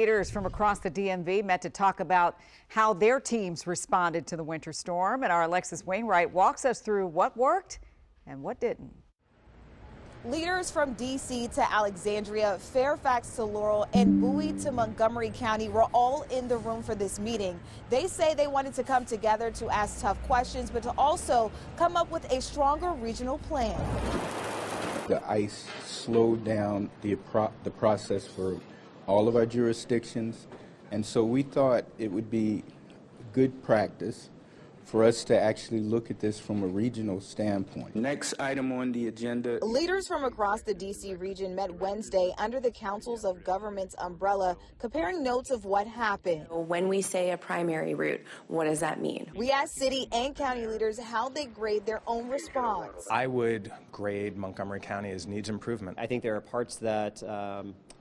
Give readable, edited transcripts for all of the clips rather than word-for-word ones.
Leaders from across the DMV met to talk about how their teams responded to the winter storm, and our Alexis Wainwright walks us through what worked and what didn't. Leaders from D.C. to Alexandria, Fairfax to Laurel, and Bowie to Montgomery County were all in the room for this meeting. They say they wanted to come together to ask tough questions, but to also come up with a stronger regional plan. The ice slowed down the process for all of our jurisdictions, and so we thought it would be good practice for us to actually look at this from a regional standpoint. Next item on the agenda. Leaders from across the D.C. region met Wednesday under the Councils of Government's umbrella, comparing notes of what happened. When we say a primary route, what does that mean? We asked city and county leaders how they grade their own response. I would grade Montgomery County as needs improvement. I think there are parts that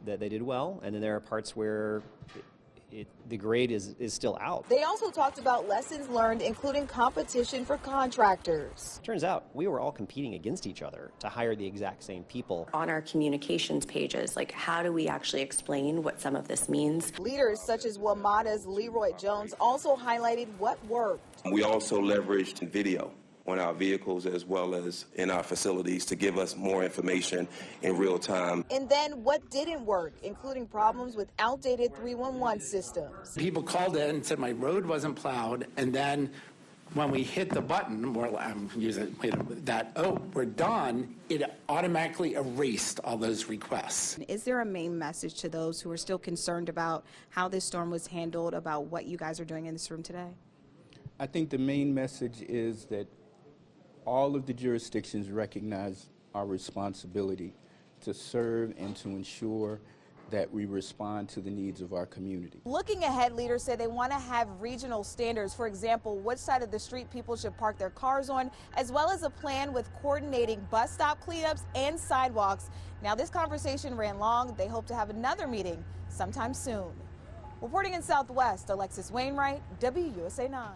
that they did well, and then there are parts where the grade is still out. They also talked about lessons learned, including competition for contractors. Turns out we were all competing against each other to hire the exact same people. On our communications pages, like, how do we actually explain what some of this means? Leaders such as WMATA's Leroy Jones also highlighted what worked. We also leveraged video on our vehicles as well as in our facilities to give us more information in real time. And then what didn't work, including problems with outdated 311 systems. People called in and said my road wasn't plowed, and then when we hit the button, I'm using that, oh, we're done, it automatically erased all those requests. Is there a main message to those who are still concerned about how this storm was handled, about what you guys are doing in this room today? I think the main message is that all of the jurisdictions recognize our responsibility to serve and to ensure that we respond to the needs of our community. Looking ahead, leaders say they want to have regional standards. For example, which side of the street people should park their cars on, as well as a plan with coordinating bus stop cleanups and sidewalks. Now, this conversation ran long. They hope to have another meeting sometime soon. Reporting in Southwest, Alexis Wainwright, WUSA 9.